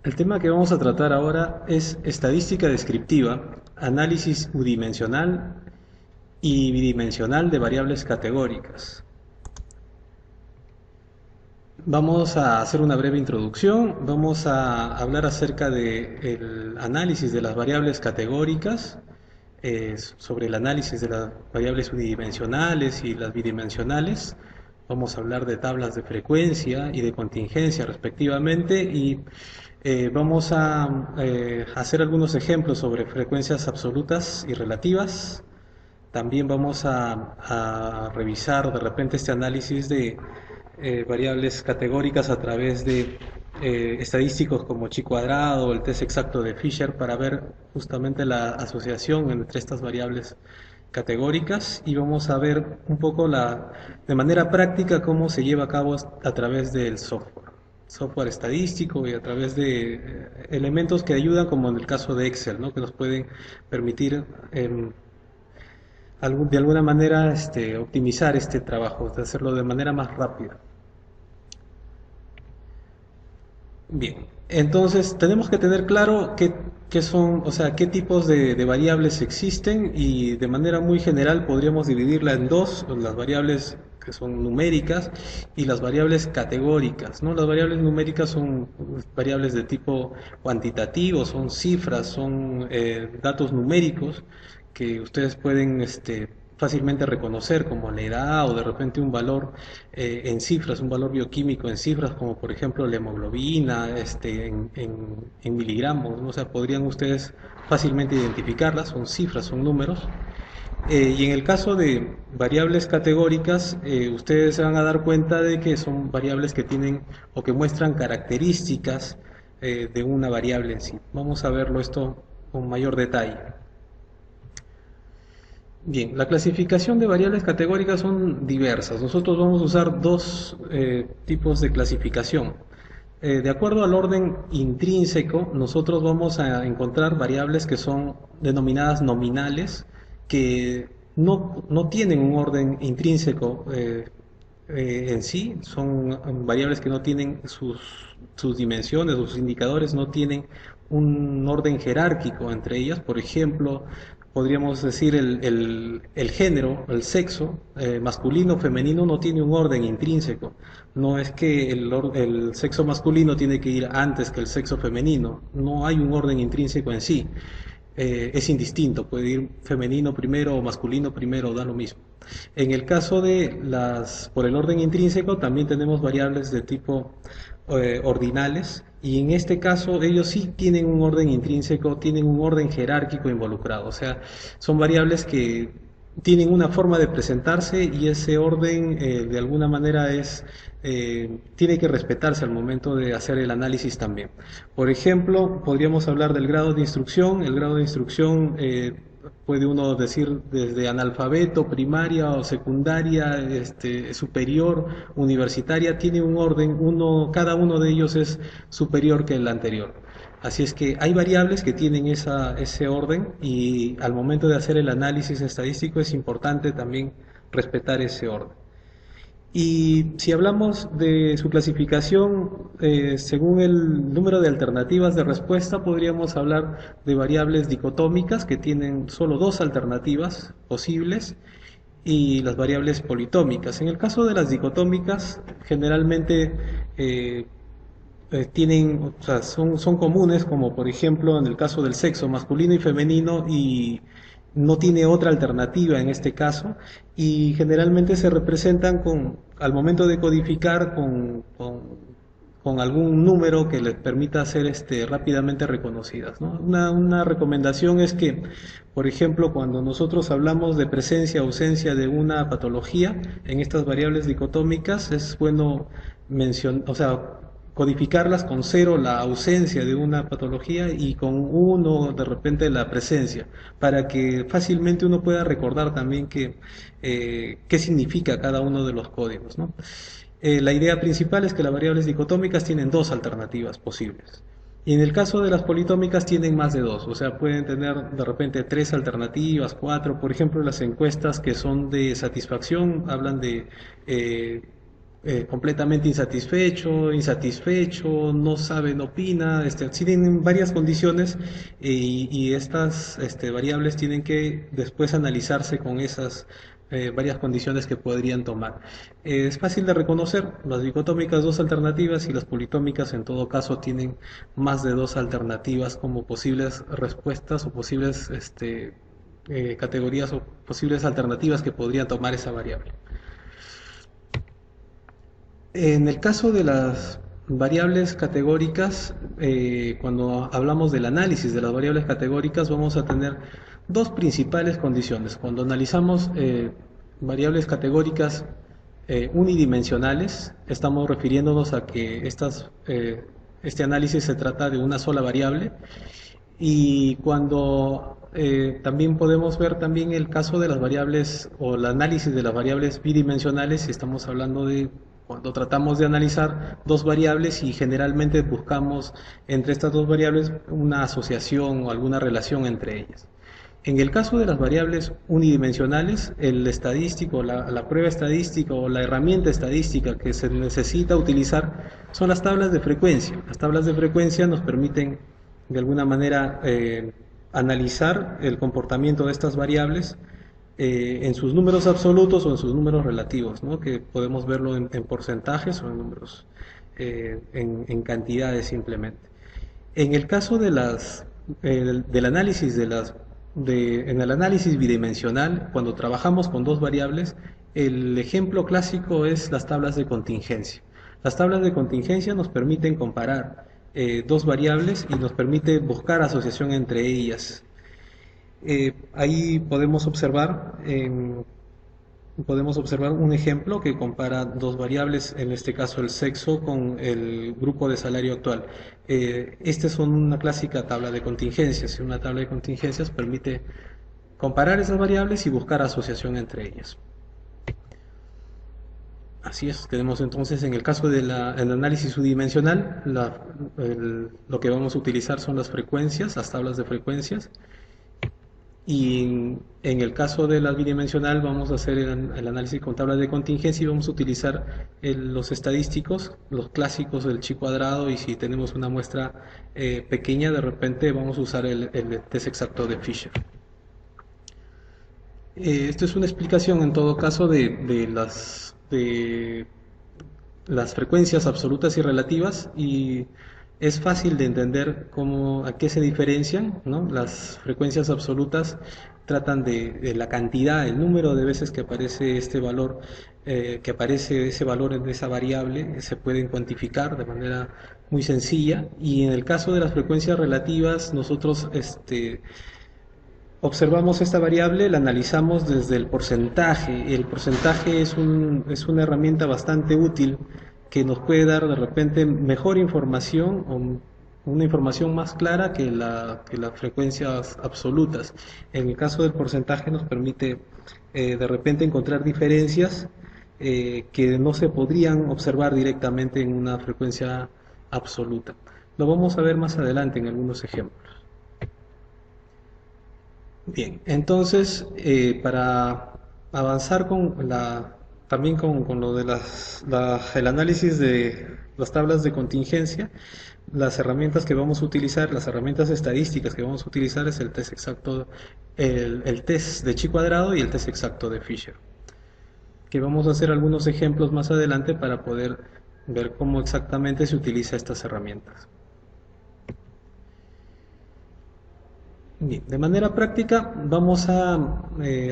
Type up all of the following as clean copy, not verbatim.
El tema que vamos a tratar ahora es estadística descriptiva, análisis unidimensional y bidimensional de variables categóricas. Vamos a hacer una breve introducción, vamos a hablar acerca del análisis de las variables categóricas, sobre el análisis de las variables unidimensionales y las bidimensionales. Vamos a hablar de tablas de frecuencia y de contingencia respectivamente y vamos a hacer algunos ejemplos sobre frecuencias absolutas y relativas. También vamos a revisar de repente este análisis de variables categóricas a través de estadísticos como chi cuadrado, el test exacto de Fisher, para ver justamente la asociación entre estas variables categóricas, y vamos a ver un poco de manera práctica cómo se lleva a cabo a través del software estadístico y a través de elementos que ayudan, como en el caso de Excel, ¿no? Que nos pueden permitir de alguna manera optimizar este trabajo, de hacerlo de manera más rápida. Bien, entonces tenemos que tener claro qué son, o sea, qué tipos de variables existen, y de manera muy general podríamos dividirla en dos: las variables que son numéricas y las variables categóricas, ¿no? Las variables numéricas son variables de tipo cuantitativo, son cifras, son datos numéricos que ustedes pueden fácilmente reconocer, como la edad, o de repente un valor en cifras, un valor bioquímico en cifras, como por ejemplo la hemoglobina en miligramos, ¿no? O sea, podrían ustedes fácilmente identificarlas, son cifras, son números. Y en el caso de variables categóricas, ustedes se van a dar cuenta de que son variables que tienen o que muestran características de una variable en sí. Vamos a verlo esto con mayor detalle. Bien, la clasificación de variables categóricas son diversas. Nosotros vamos a usar dos tipos de clasificación. De acuerdo al orden intrínseco, nosotros vamos a encontrar variables que son denominadas nominales, que no tienen un orden intrínseco en sí, son variables que no tienen sus dimensiones, sus indicadores no tienen un orden jerárquico entre ellas. Por ejemplo, podríamos decir el género, el sexo, masculino, femenino, no tiene un orden intrínseco. No es que el sexo masculino tiene que ir antes que el sexo femenino, no hay un orden intrínseco en sí. Es indistinto, puede ir femenino primero o masculino primero, da lo mismo. En el caso de por el orden intrínseco, también tenemos variables de tipo ordinales, y en este caso ellos sí tienen un orden intrínseco, tienen un orden jerárquico involucrado, o sea, son variables que tienen una forma de presentarse, y ese orden de alguna manera tiene que respetarse al momento de hacer el análisis también. Por ejemplo, podríamos hablar del grado de instrucción. El grado de instrucción puede uno decir desde analfabeto, primaria o secundaria, superior, universitaria, tiene un orden, cada uno de ellos es superior que el anterior. Así es que hay variables que tienen ese orden, y al momento de hacer el análisis estadístico es importante también respetar ese orden. Y si hablamos de su clasificación, según el número de alternativas de respuesta, podríamos hablar de variables dicotómicas, que tienen solo dos alternativas posibles, y las variables politómicas. En el caso de las dicotómicas, generalmente o sea, son comunes, como por ejemplo en el caso del sexo masculino y femenino, y no tiene otra alternativa en este caso, y generalmente se representan al momento de codificar con algún número que les permita ser rápidamente reconocidas, ¿no? Una recomendación es que, por ejemplo, cuando nosotros hablamos de presencia o ausencia de una patología en estas variables dicotómicas, es bueno o sea, codificarlas con cero la ausencia de una patología y con uno de repente la presencia, para que fácilmente uno pueda recordar también qué significa cada uno de los códigos, ¿no? La idea principal es que las variables dicotómicas tienen dos alternativas posibles. Y en el caso de las politómicas tienen más de dos, o sea, pueden tener de repente tres alternativas, cuatro. Por ejemplo, las encuestas que son de satisfacción hablan de completamente insatisfecho, insatisfecho, no sabe, no opina, sí tienen varias condiciones y estas variables tienen que después analizarse con esas varias condiciones que podrían tomar. Es fácil de reconocer, las dicotómicas dos alternativas y las politómicas en todo caso tienen más de dos alternativas como posibles respuestas o posibles categorías o posibles alternativas que podría tomar esa variable. En el caso de las variables categóricas, cuando hablamos del análisis de las variables categóricas, vamos a tener dos principales condiciones. Cuando analizamos variables categóricas unidimensionales, estamos refiriéndonos a que este análisis se trata de una sola variable y cuando también podemos ver también el caso de las variables o el análisis de las variables bidimensionales, si estamos hablando de cuando tratamos de analizar dos variables y generalmente buscamos entre estas dos variables una asociación o alguna relación entre ellas. En el caso de las variables unidimensionales, el estadístico, la prueba estadística o la herramienta estadística que se necesita utilizar son las tablas de frecuencia. Las tablas de frecuencia nos permiten de alguna manera analizar el comportamiento de estas variables en sus números absolutos o en sus números relativos, ¿no? Que podemos verlo en porcentajes o en números, en cantidades simplemente. En el caso de del análisis en el análisis bidimensional, cuando trabajamos con dos variables, el ejemplo clásico es las tablas de contingencia. Las tablas de contingencia nos permiten comparar dos variables y nos permite buscar asociación entre ellas. Ahí podemos observar un ejemplo que compara dos variables, en este caso el sexo con el grupo de salario actual. Estas son una clásica tabla de contingencias. Una tabla de contingencias permite comparar esas variables y buscar asociación entre ellas. Así es, tenemos entonces en el caso del análisis unidimensional, lo que vamos a utilizar son las frecuencias, las tablas de frecuencias. Y en el caso de la bidimensional vamos a hacer el análisis con tablas de contingencia y vamos a utilizar los estadísticos, los clásicos del chi cuadrado, y si tenemos una muestra pequeña, de repente vamos a usar el test exacto de Fisher. Esto es una explicación en todo caso de las frecuencias absolutas y relativas, y es fácil de entender a qué se diferencian, ¿no? Las frecuencias absolutas tratan de la cantidad, el número de veces que aparece ese valor en esa variable, se pueden cuantificar de manera muy sencilla, y en el caso de las frecuencias relativas, nosotros observamos esta variable, la analizamos desde el porcentaje. El porcentaje es una herramienta bastante útil que nos puede dar de repente mejor información o una información más clara que las frecuencias absolutas. En el caso del porcentaje nos permite de repente encontrar diferencias que no se podrían observar directamente en una frecuencia absoluta. Lo vamos a ver más adelante en algunos ejemplos. Bien, entonces para avanzar también con lo de el análisis de las tablas de contingencia, las herramientas que vamos a utilizar, las herramientas estadísticas que vamos a utilizar es el test exacto, el test de chi cuadrado y el test exacto de Fisher, que vamos a hacer algunos ejemplos más adelante para poder ver cómo exactamente se utiliza estas herramientas. Bien, de manera práctica vamos a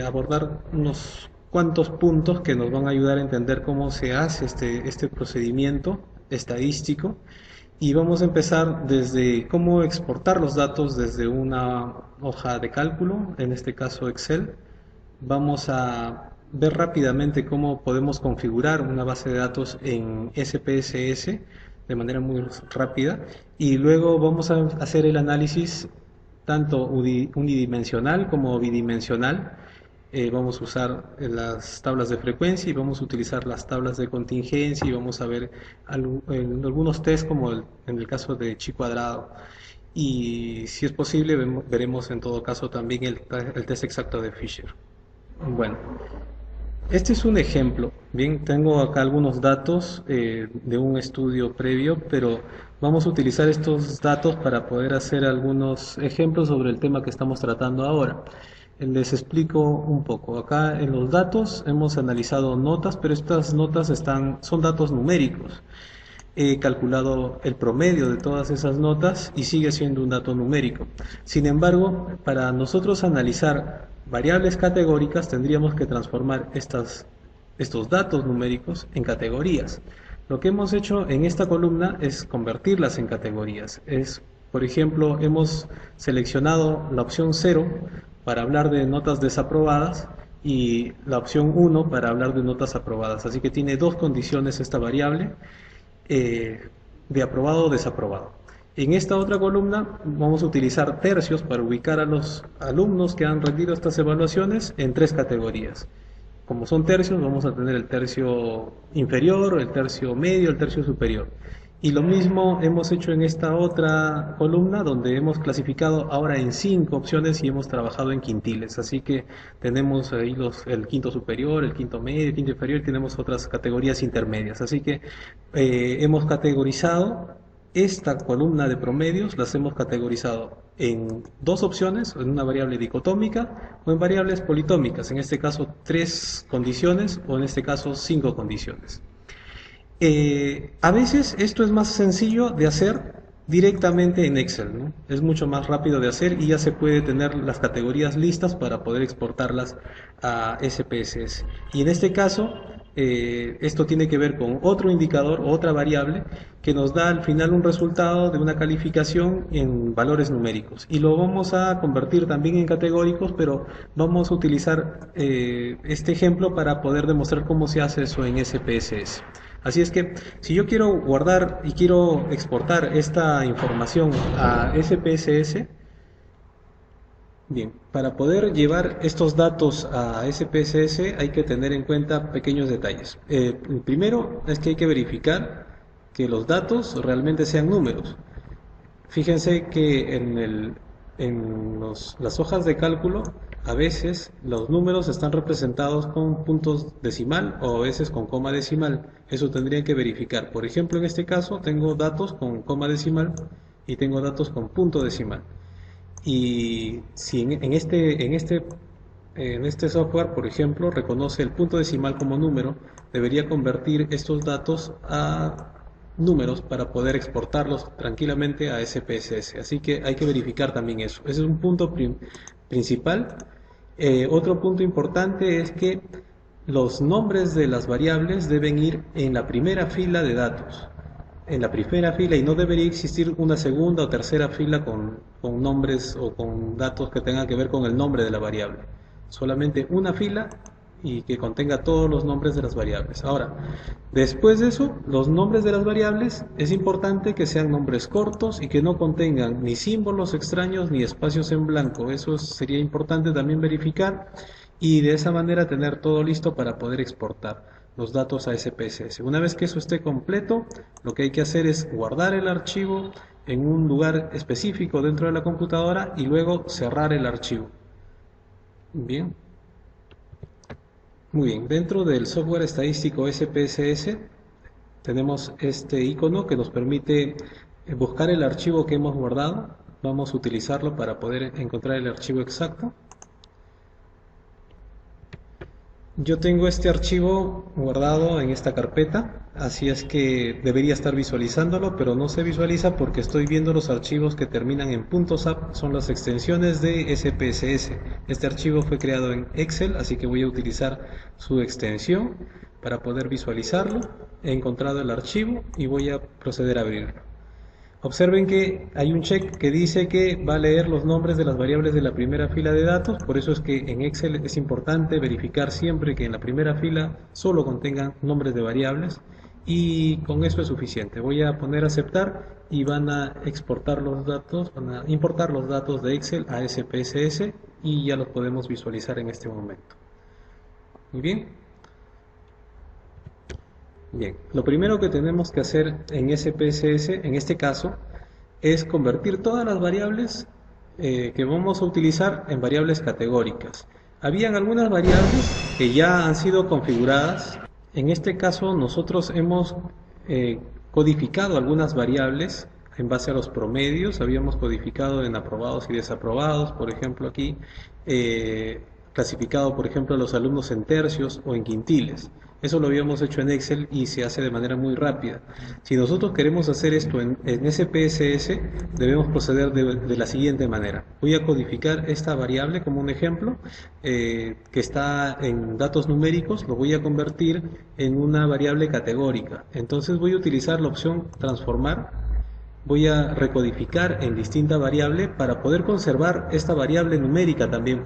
abordar unos cuantos puntos que nos van a ayudar a entender cómo se hace este procedimiento estadístico, y vamos a empezar desde cómo exportar los datos desde una hoja de cálculo, en este caso Excel. Vamos a ver rápidamente cómo podemos configurar una base de datos en SPSS de manera muy rápida, y luego vamos a hacer el análisis tanto unidimensional como bidimensional. Vamos a usar las tablas de frecuencia y vamos a utilizar las tablas de contingencia, y vamos a ver algunos test como en el caso de chi cuadrado, y si es posible veremos en todo caso también el test exacto de Fisher. Bueno, Este es un ejemplo. Bien, tengo acá algunos datos de un estudio previo, pero vamos a utilizar estos datos para poder hacer algunos ejemplos sobre el tema que estamos tratando ahora. Les explico un poco. Acá en los datos hemos analizado notas, pero estas notas son datos numéricos. He calculado el promedio de todas esas notas y sigue siendo un dato numérico. Sin embargo, para nosotros analizar variables categóricas tendríamos que transformar estos datos numéricos en categorías. Lo que hemos hecho en esta columna es convertirlas en categorías. Por ejemplo, hemos seleccionado la opción 0 para hablar de notas desaprobadas y la opción 1 para hablar de notas aprobadas. Así que tiene dos condiciones esta variable, de aprobado o desaprobado. En esta otra columna vamos a utilizar tercios para ubicar a los alumnos que han rendido estas evaluaciones en tres categorías. Como son tercios, vamos a tener el tercio inferior, el tercio medio, el tercio superior. Y lo mismo hemos hecho en esta otra columna, donde hemos clasificado ahora en 5 opciones y hemos trabajado en quintiles. Así que tenemos ahí el quinto superior, el quinto medio, el quinto inferior, y tenemos otras categorías intermedias. Así que hemos categorizado esta columna de promedios, las hemos categorizado en dos opciones, en una variable dicotómica o en variables politómicas, en este caso 3 condiciones o en este caso 5 condiciones. A veces esto es más sencillo de hacer directamente en Excel, ¿no? Es mucho más rápido de hacer y ya se puede tener las categorías listas para poder exportarlas a SPSS. Y en este caso, esto tiene que ver con otro indicador, otra variable, que nos da al final un resultado de una calificación en valores numéricos. Y lo vamos a convertir también en categóricos, pero vamos a utilizar este ejemplo para poder demostrar cómo se hace eso en SPSS. Así es que si yo quiero guardar y quiero exportar esta información a SPSS, bien, para poder llevar estos datos a SPSS hay que tener en cuenta pequeños detalles. El primero es que hay que verificar que los datos realmente sean números. Fíjense que las hojas de cálculo a veces los números están representados con puntos decimal o a veces con coma decimal. Eso tendría que verificar. Por ejemplo, en este caso tengo datos con coma decimal y tengo datos con punto decimal. Y si en este software, por ejemplo, reconoce el punto decimal como número, debería convertir estos datos a números para poder exportarlos tranquilamente a SPSS. Así que hay que verificar también eso. Ese es un punto principal. Otro punto importante es que los nombres de las variables deben ir en la primera fila de datos. En la primera fila, y no debería existir una segunda o tercera fila con nombres o con datos que tengan que ver con el nombre de la variable. Solamente una fila y que contenga todos los nombres de las variables. Ahora, después de eso, los nombres de las variables es importante que sean nombres cortos y que no contengan ni símbolos extraños ni espacios en blanco. Eso sería importante también verificar y de esa manera tener todo listo para poder exportar los datos a SPSS. Una vez que eso esté completo, lo que hay que hacer es guardar el archivo en un lugar específico dentro de la computadora y luego cerrar el archivo. Bien. Muy bien, dentro del software estadístico SPSS tenemos este icono que nos permite buscar el archivo que hemos guardado. Vamos a utilizarlo para poder encontrar el archivo exacto. Yo tengo este archivo guardado en esta carpeta, así es que debería estar visualizándolo, pero no se visualiza porque estoy viendo los archivos que terminan en .zap, son las extensiones de SPSS. Este archivo fue creado en Excel, así que voy a utilizar su extensión para poder visualizarlo. He encontrado el archivo y voy a proceder a abrirlo. Observen que hay un check que dice que va a leer los nombres de las variables de la primera fila de datos, por eso es que en Excel es importante verificar siempre que en la primera fila solo contengan nombres de variables y con eso es suficiente. Voy a poner aceptar y van a exportar los datos, van a importar los datos de Excel a SPSS y ya los podemos visualizar en este momento. Muy bien. Bien, lo primero que tenemos que hacer en SPSS, en este caso, es convertir todas las variables que vamos a utilizar en variables categóricas. Habían algunas variables que ya han sido configuradas. En este caso nosotros hemos codificado algunas variables en base a los promedios. Habíamos codificado en aprobados y desaprobados, por ejemplo aquí, clasificado por ejemplo a los alumnos en tercios o en quintiles. Eso lo habíamos hecho en Excel y se hace de manera muy rápida. Si nosotros queremos hacer esto en SPSS, debemos proceder de la siguiente manera. Voy a codificar esta variable como un ejemplo, que está en datos numéricos, lo voy a convertir en una variable categórica. Entonces voy a utilizar la opción transformar. Voy a recodificar en distinta variable para poder conservar esta variable numérica también,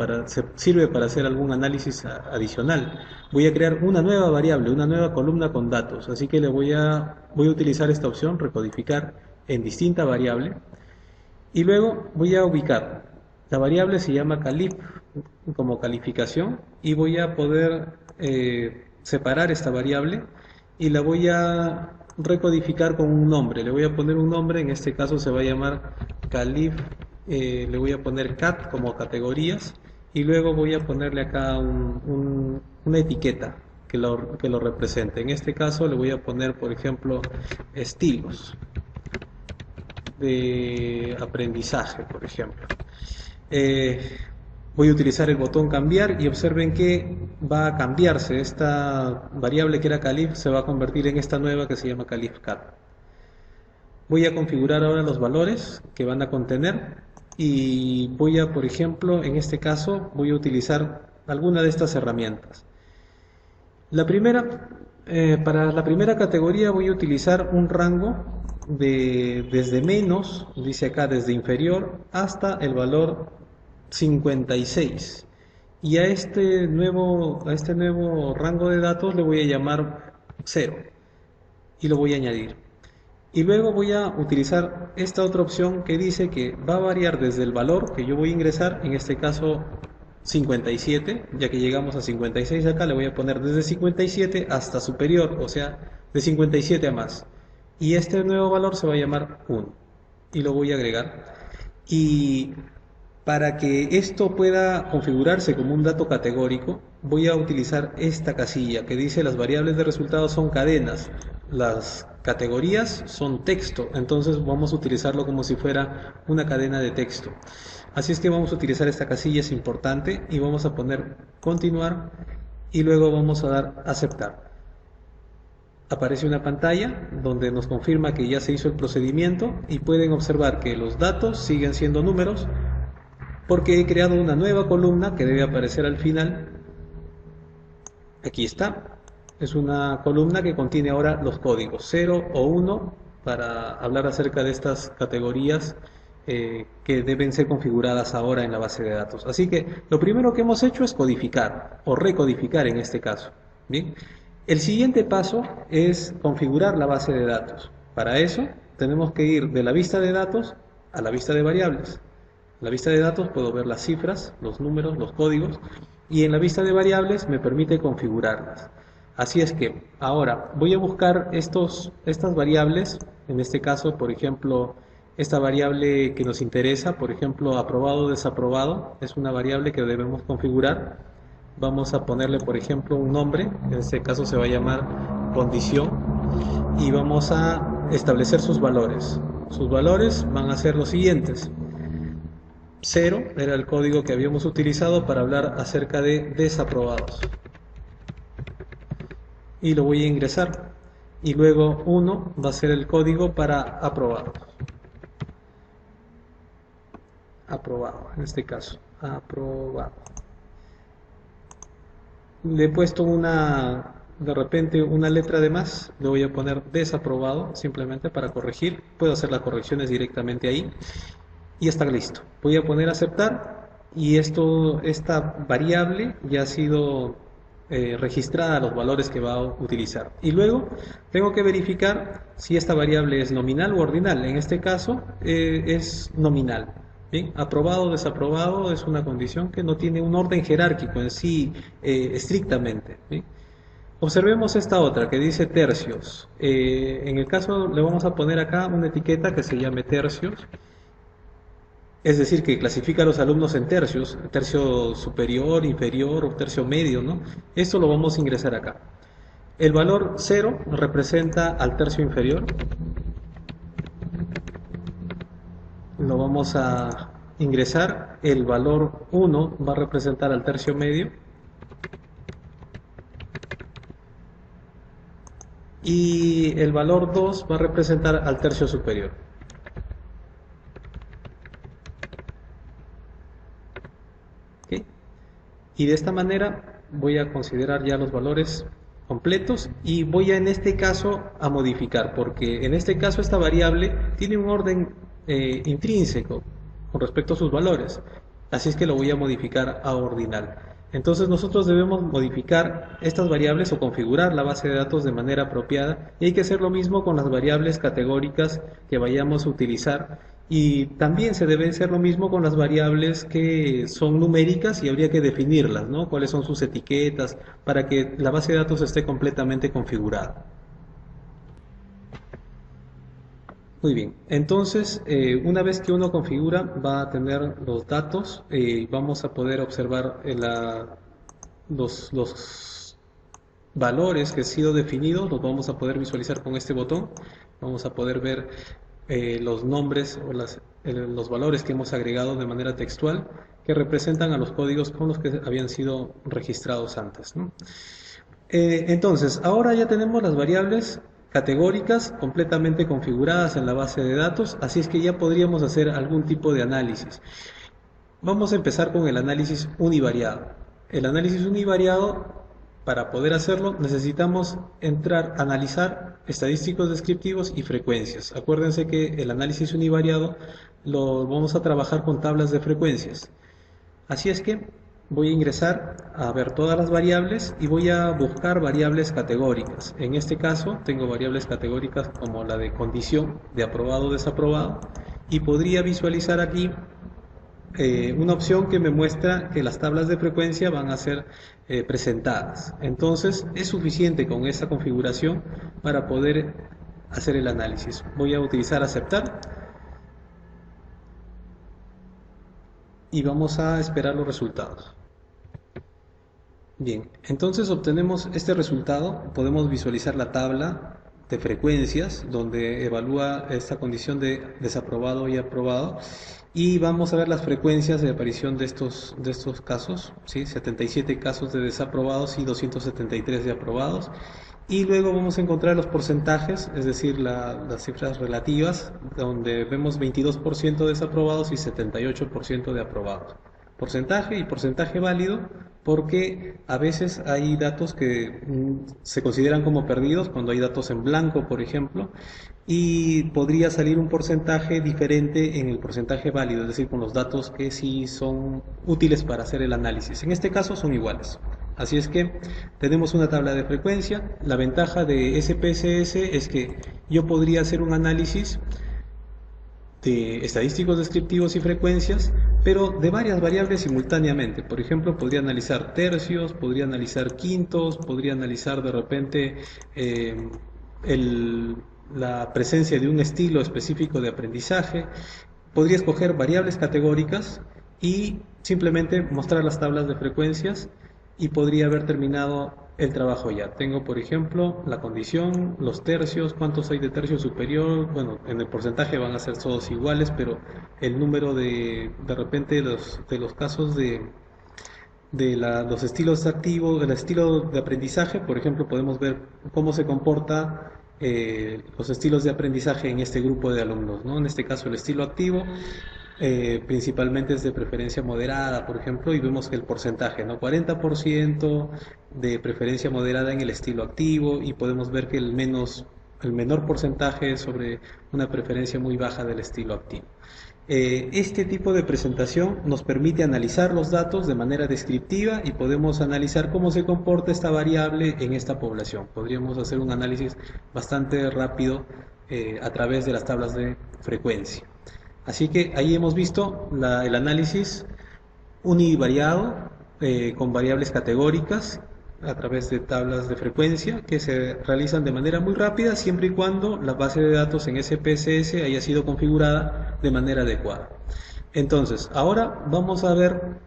sirve para hacer algún análisis adicional. Voy a crear una nueva variable, una nueva columna con datos, así que voy a utilizar esta opción, recodificar en distinta variable, y luego voy a ubicar. La variable se llama calif como calificación, y voy a poder separar esta variable y la voy a recodificar con un nombre. Le voy a poner un nombre, en este caso se va a llamar calif, le voy a poner cat como categorías, y luego voy a ponerle acá una etiqueta que lo represente. En este caso le voy a poner, por ejemplo, estilos de aprendizaje, por ejemplo. Voy a utilizar el botón cambiar y observen que va a cambiarse. Esta variable que era calif se va a convertir en esta nueva que se llama califcat. Voy a configurar ahora los valores que van a contener y voy a, por ejemplo, en este caso voy a utilizar alguna de estas herramientas. La primera, para la primera categoría voy a utilizar un rango desde menos, dice acá, desde inferior hasta el valor 56, y a este nuevo rango de datos le voy a llamar 0 y lo voy a añadir. Y luego voy a utilizar esta otra opción que dice que va a variar desde el valor que yo voy a ingresar, en este caso 57, ya que llegamos a 56 acá, le voy a poner desde 57 hasta superior, o sea, de 57 a más. Y este nuevo valor se va a llamar 1 y lo voy a agregar. Y para que esto pueda configurarse como un dato categórico, voy a utilizar esta casilla que dice las variables de resultados son cadenas, las categorías son texto, entonces vamos a utilizarlo como si fuera una cadena de texto. Así es que vamos a utilizar esta casilla, es importante, y vamos a poner continuar y luego vamos a dar aceptar. Aparece una pantalla donde nos confirma que ya se hizo el procedimiento y pueden observar que los datos siguen siendo números, porque he creado una nueva columna que debe aparecer al final. Aquí está. Es una columna que contiene ahora los códigos 0 o 1 para hablar acerca de estas categorías que deben ser configuradas ahora en la base de datos. Así que lo primero que hemos hecho es codificar o recodificar en este caso. Bien. El siguiente paso es configurar la base de datos. Para eso tenemos que ir de la vista de datos a la vista de variables. En la vista de datos puedo ver las cifras, los números, los códigos, y en la vista de variables me permite configurarlas. Así es que ahora voy a buscar estas variables, en este caso, por ejemplo, esta variable que nos interesa, por ejemplo, aprobado o desaprobado, es una variable que debemos configurar. Vamos a ponerle, por ejemplo, un nombre, en este caso se va a llamar condición, y vamos a establecer sus valores. Sus valores van a ser los siguientes. 0 era el código que habíamos utilizado para hablar acerca de desaprobados. Y lo voy a ingresar. Y luego 1 va a ser el código para aprobados. Aprobado, en este caso. Aprobado. Le he puesto de repente una letra de más. Le voy a poner desaprobado simplemente para corregir. Puedo hacer las correcciones directamente ahí. Y está listo. Voy a poner aceptar y esta variable ya ha sido registrada a los valores que va a utilizar. Y luego tengo que verificar si esta variable es nominal o ordinal. En este caso es nominal. ¿Bien? Aprobado o desaprobado es una condición que no tiene un orden jerárquico en sí estrictamente. ¿Bien? Observemos esta otra que dice tercios. En el caso le vamos a poner acá una etiqueta que se llame tercios. Es decir, que clasifica a los alumnos en tercios, tercio superior, inferior o tercio medio, ¿no? Esto lo vamos a ingresar acá. El valor 0 representa al tercio inferior. Lo vamos a ingresar. El valor 1 va a representar al tercio medio. Y el valor 2 va a representar al tercio superior. ¿Okay? Y de esta manera voy a considerar ya los valores completos y voy a en este caso a modificar, porque en este caso esta variable tiene un orden intrínseco con respecto a sus valores, así es que lo voy a modificar a ordinal. Entonces nosotros debemos modificar estas variables o configurar la base de datos de manera apropiada, y hay que hacer lo mismo con las variables categóricas que vayamos a utilizar, y también se debe hacer lo mismo con las variables que son numéricas y habría que definirlas, ¿no? Cuáles son sus etiquetas para que la base de datos esté completamente configurada. Muy bien, entonces una vez que uno configura va a tener los datos, vamos a poder observar los valores que han sido definidos, los vamos a poder visualizar con este botón. Vamos a poder ver los nombres o los valores que hemos agregado de manera textual que representan a los códigos con los que habían sido registrados antes, ¿no? Entonces, ahora ya tenemos las variables categóricas completamente configuradas en la base de datos, así es que ya podríamos hacer algún tipo de análisis. Vamos a empezar con el análisis univariado. El análisis univariado, para poder hacerlo, necesitamos analizar estadísticos descriptivos y frecuencias. Acuérdense que el análisis univariado lo vamos a trabajar con tablas de frecuencias. Así es que voy a ingresar a ver todas las variables y voy a buscar variables categóricas. En este caso tengo variables categóricas como la de condición, de aprobado o desaprobado, y podría visualizar aquí una opción que me muestra que las tablas de frecuencia van a ser presentadas. Entonces es suficiente con esta configuración para poder hacer el análisis. Voy a utilizar aceptar y vamos a esperar los resultados. Bien, entonces obtenemos este resultado. Podemos visualizar la tabla de frecuencias donde evalúa esta condición de desaprobado y aprobado, y vamos a ver las frecuencias de aparición de estos casos, ¿sí? 77 casos de desaprobados y 273 de aprobados, y luego vamos a encontrar los porcentajes, es decir, las cifras relativas, donde vemos 22% de desaprobados y 78% de aprobados. Porcentaje y porcentaje válido, porque a veces hay datos que se consideran como perdidos cuando hay datos en blanco, por ejemplo, y podría salir un porcentaje diferente en el porcentaje válido, es decir, con los datos que sí son útiles para hacer el análisis. En este caso son iguales. Así es que tenemos una tabla de frecuencia. La ventaja de SPSS es que yo podría hacer un análisis de estadísticos descriptivos y frecuencias, pero de varias variables simultáneamente. Por ejemplo, podría analizar tercios, podría analizar quintos, podría analizar de repente la presencia de un estilo específico de aprendizaje. Podría escoger variables categóricas y simplemente mostrar las tablas de frecuencias, y podría haber terminado el trabajo ya. Tengo, por ejemplo, la condición, los tercios, cuántos hay de tercio superior. Bueno, en el porcentaje van a ser todos iguales, pero el número de repente de los casos de los estilos activos, el estilo de aprendizaje, por ejemplo, podemos ver cómo se comporta los estilos de aprendizaje en este grupo de alumnos, ¿no? En este caso el estilo activo principalmente es de preferencia moderada, por ejemplo, y vemos que el porcentaje, ¿no? 40% de preferencia moderada en el estilo activo, y podemos ver que el menor porcentaje es sobre una preferencia muy baja del estilo activo. Este tipo de presentación nos permite analizar los datos de manera descriptiva y podemos analizar cómo se comporta esta variable en esta población. Podríamos hacer un análisis bastante rápido a través de las tablas de frecuencia. Así que ahí hemos visto el análisis univariado con variables categóricas a través de tablas de frecuencia que se realizan de manera muy rápida, siempre y cuando la base de datos en SPSS haya sido configurada de manera adecuada. Entonces, ahora vamos a ver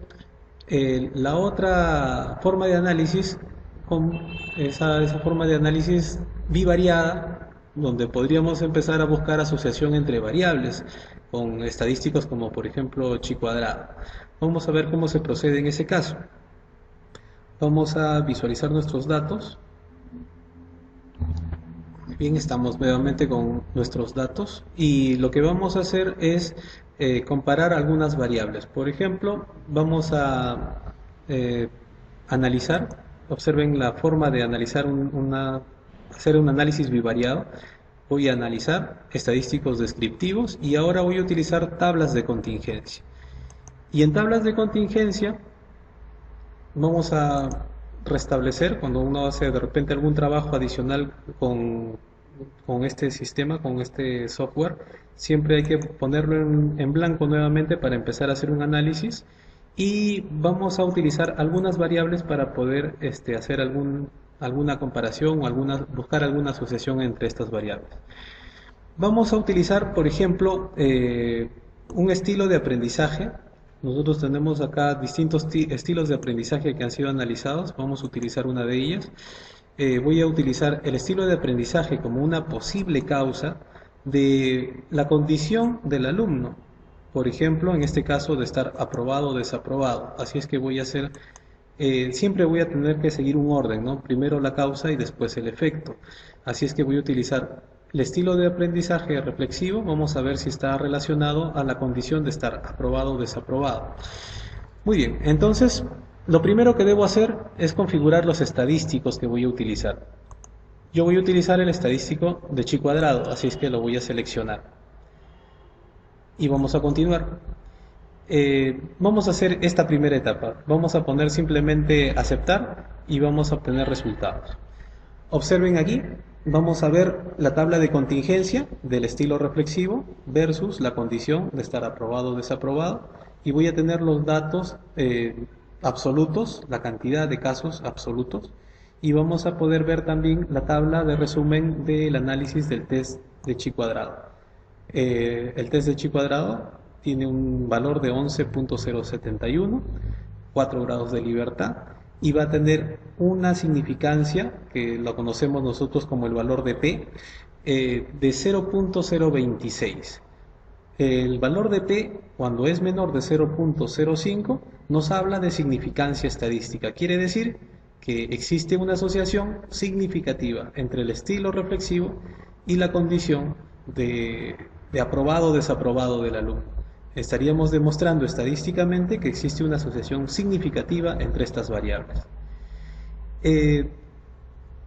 la otra forma de análisis, con esa forma de análisis bivariada, donde podríamos empezar a buscar asociación entre variables con estadísticos como por ejemplo chi cuadrado. Vamos a ver cómo se procede en ese caso. Vamos a visualizar nuestros datos. Bien, estamos nuevamente con nuestros datos y lo que vamos a hacer es comparar algunas variables. Por ejemplo, vamos a eh, analizar, observen la forma de analizar hacer un análisis bivariado. Voy a analizar estadísticos descriptivos y ahora voy a utilizar tablas de contingencia. Y en tablas de contingencia vamos a restablecer, cuando uno hace de repente algún trabajo adicional con este sistema, con este software, siempre hay que ponerlo en blanco nuevamente para empezar a hacer un análisis y vamos a utilizar algunas variables para poder hacer alguna comparación o buscar alguna asociación entre estas variables. Vamos a utilizar, por ejemplo, un estilo de aprendizaje. Nosotros tenemos acá distintos estilos de aprendizaje que han sido analizados. Vamos a utilizar una de ellas. Voy a utilizar el estilo de aprendizaje como una posible causa de la condición del alumno. Por ejemplo, en este caso de estar aprobado o desaprobado. Así es que voy a hacer, siempre voy a tener que seguir un orden, ¿no? Primero la causa y después el efecto. Así es que voy a utilizar el estilo de aprendizaje reflexivo. Vamos a ver si está relacionado a la condición de estar aprobado o desaprobado. Muy bien, entonces lo primero que debo hacer es configurar los estadísticos que voy a utilizar. Yo voy a utilizar el estadístico de chi cuadrado, así es que lo voy a seleccionar. Y vamos a continuar. Vamos a hacer esta primera etapa. Vamos a poner simplemente aceptar y vamos a obtener resultados. Observen aquí, vamos a ver la tabla de contingencia del estilo reflexivo versus la condición de estar aprobado o desaprobado y voy a tener los datos absolutos, la cantidad de casos absolutos y vamos a poder ver también la tabla de resumen del análisis del test de chi cuadrado. El test de chi cuadrado tiene un valor de 11.071, 4 grados de libertad y va a tener una significancia que lo conocemos nosotros como el valor de P de 0.026. El valor de P, cuando es menor de 0.05, nos habla de significancia estadística. Quiere decir que existe una asociación significativa entre el estilo reflexivo y la condición de aprobado o desaprobado del alumno. Estaríamos demostrando estadísticamente que existe una asociación significativa entre estas variables.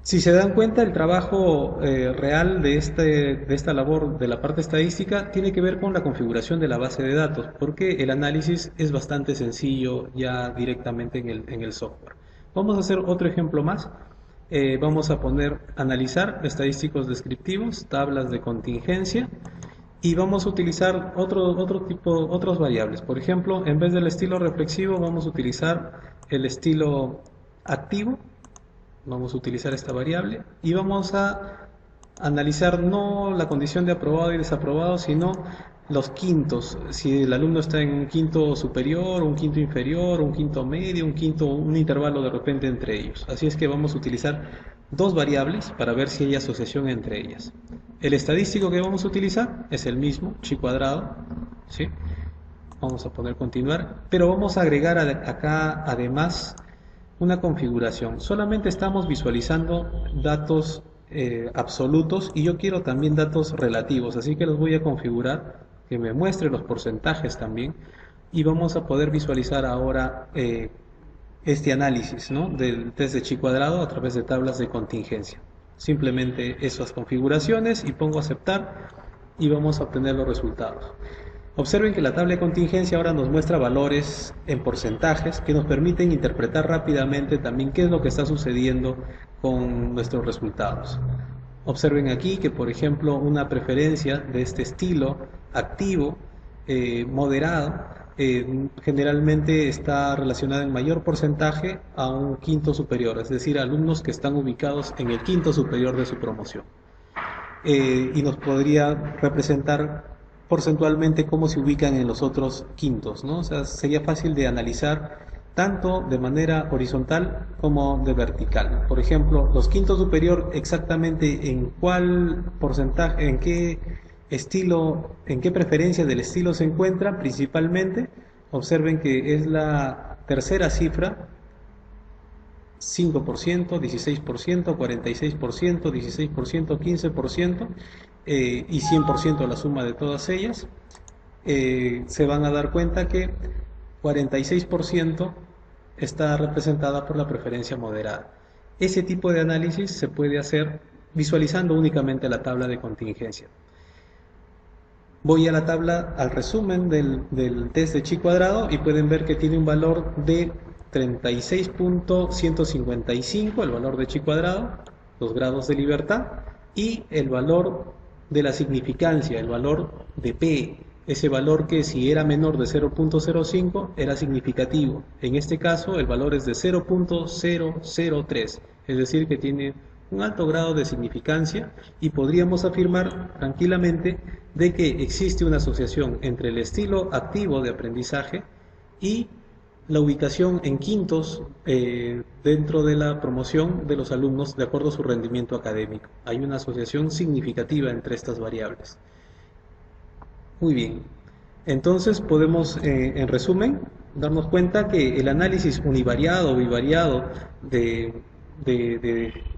Si se dan cuenta, el trabajo real de esta labor de la parte estadística tiene que ver con la configuración de la base de datos, porque el análisis es bastante sencillo ya directamente en el software. Vamos a hacer otro ejemplo más. Vamos a poner analizar estadísticos descriptivos, tablas de contingencia, y vamos a utilizar otras variables. Por ejemplo, en vez del estilo reflexivo, vamos a utilizar el estilo activo. Vamos a utilizar esta variable y vamos a analizar no la condición de aprobado y desaprobado, sino los quintos. Si el alumno está en un quinto superior, un quinto inferior, un quinto medio, un intervalo de repente entre ellos. Así es que vamos a utilizar dos variables para ver si hay asociación entre ellas. El estadístico que vamos a utilizar es el mismo, chi cuadrado, ¿sí? Vamos a poner continuar, pero vamos a agregar acá además una configuración. Solamente estamos visualizando datos absolutos y yo quiero también datos relativos, así que los voy a configurar que me muestre los porcentajes también y vamos a poder visualizar ahora este análisis, ¿no?, del test de chi cuadrado a través de tablas de contingencia. Simplemente esas configuraciones y pongo aceptar y vamos a obtener los resultados. Observen que la tabla de contingencia ahora nos muestra valores en porcentajes que nos permiten interpretar rápidamente también qué es lo que está sucediendo con nuestros resultados. Observen aquí que, por ejemplo, una preferencia de este estilo activo, moderado, generalmente está relacionada en mayor porcentaje a un quinto superior, es decir, alumnos que están ubicados en el quinto superior de su promoción. Y nos podría representar porcentualmente cómo se ubican en los otros quintos, ¿no? O sea, sería fácil de analizar tanto de manera horizontal como de vertical. Por ejemplo, los quintos superior exactamente en cuál porcentaje, en qué estilo, en qué preferencia del estilo se encuentran principalmente. Observen que es la tercera cifra, 5%, 16%, 46%, 16%, 15% y 100% la suma de todas ellas. Se van a dar cuenta que 46% está representada por la preferencia moderada. Ese tipo de análisis se puede hacer visualizando únicamente la tabla de contingencia. Voy a la tabla, al resumen del test de chi cuadrado y pueden ver que tiene un valor de 36.155, el valor de chi cuadrado, los grados de libertad, y el valor de la significancia, el valor de P, ese valor que si era menor de 0.05 era significativo. En este caso el valor es de 0.003, es decir que tiene un alto grado de significancia y podríamos afirmar tranquilamente de que existe una asociación entre el estilo activo de aprendizaje y la ubicación en quintos dentro de la promoción de los alumnos de acuerdo a su rendimiento académico. Hay una asociación significativa entre estas variables. Muy bien, entonces podemos en resumen darnos cuenta que el análisis univariado o bivariado de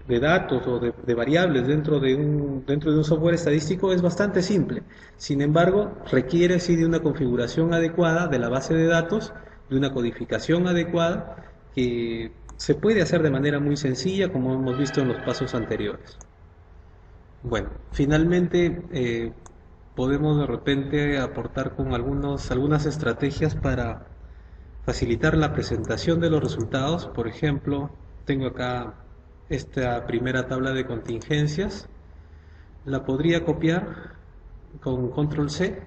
datos o de variables dentro de un software estadístico es bastante simple. Sin embargo, requiere sí de una configuración adecuada de la base de datos, de una codificación adecuada que se puede hacer de manera muy sencilla, como hemos visto en los pasos anteriores. Bueno, finalmente podemos de repente aportar con algunas estrategias para facilitar la presentación de los resultados. Por ejemplo, tengo acá esta primera tabla de contingencias, la podría copiar con control C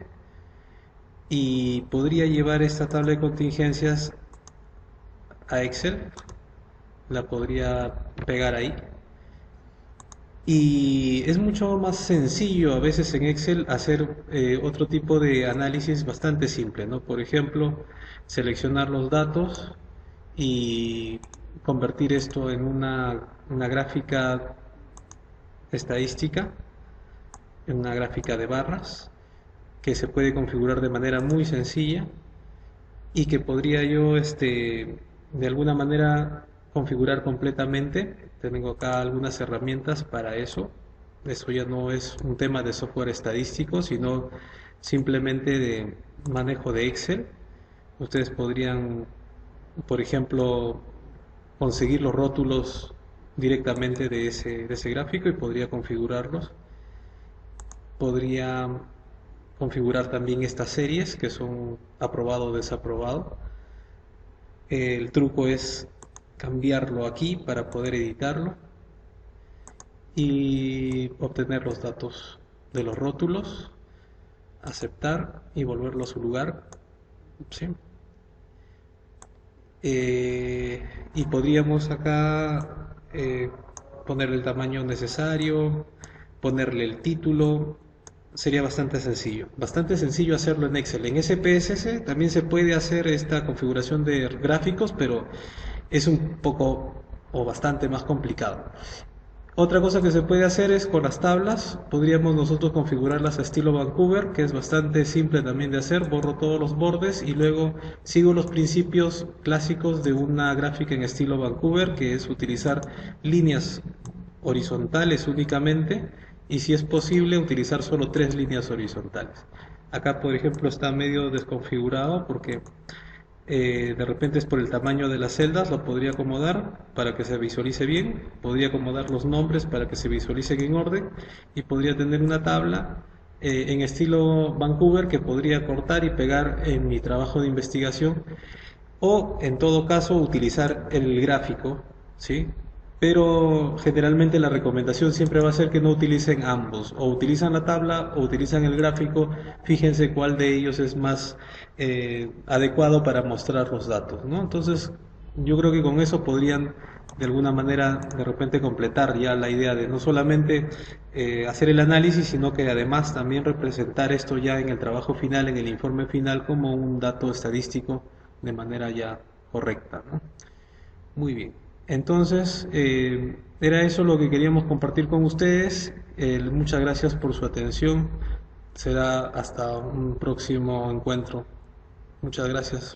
y podría llevar esta tabla de contingencias a Excel, la podría pegar ahí y es mucho más sencillo a veces en Excel hacer otro tipo de análisis bastante simple, ¿no? Por ejemplo, seleccionar los datos y convertir esto en una gráfica estadística, en una gráfica de barras que se puede configurar de manera muy sencilla y que podría yo de alguna manera configurar completamente. Tengo acá algunas herramientas para eso. Eso ya no es un tema de software estadístico, sino simplemente de manejo de Excel. Ustedes podrían, por ejemplo, conseguir los rótulos directamente de ese gráfico y podría configurarlos. Podría configurar también estas series que son aprobado o desaprobado. El truco es cambiarlo aquí para poder editarlo y obtener los datos de los rótulos, aceptar y volverlo a su lugar. ¿Sí? Y podríamos acá ponerle el tamaño necesario, ponerle el título. Sería bastante sencillo hacerlo en Excel. En SPSS también se puede hacer esta configuración de gráficos, pero es un poco o bastante más complicado. Otra cosa que se puede hacer es con las tablas, podríamos nosotros configurarlas a estilo Vancouver, que es bastante simple también de hacer. Borro todos los bordes y luego sigo los principios clásicos de una gráfica en estilo Vancouver, que es utilizar líneas horizontales únicamente y, si es posible, utilizar solo 3 líneas horizontales. Acá, por ejemplo, está medio desconfigurado porque de repente es por el tamaño de las celdas. Lo podría acomodar para que se visualice bien, podría acomodar los nombres para que se visualicen en orden y podría tener una tabla en estilo Vancouver que podría cortar y pegar en mi trabajo de investigación, o en todo caso utilizar el gráfico, ¿sí? Pero generalmente la recomendación siempre va a ser que no utilicen ambos, o utilizan la tabla o utilizan el gráfico. Fíjense cuál de ellos es más adecuado para mostrar los datos, ¿no? Entonces yo creo que con eso podrían de alguna manera de repente completar ya la idea de no solamente hacer el análisis, sino que además también representar esto ya en el trabajo final, en el informe final, como un dato estadístico de manera ya correcta, ¿no? Muy bien. Entonces, era eso lo que queríamos compartir con ustedes. Muchas gracias por su atención. Será hasta un próximo encuentro. Muchas gracias.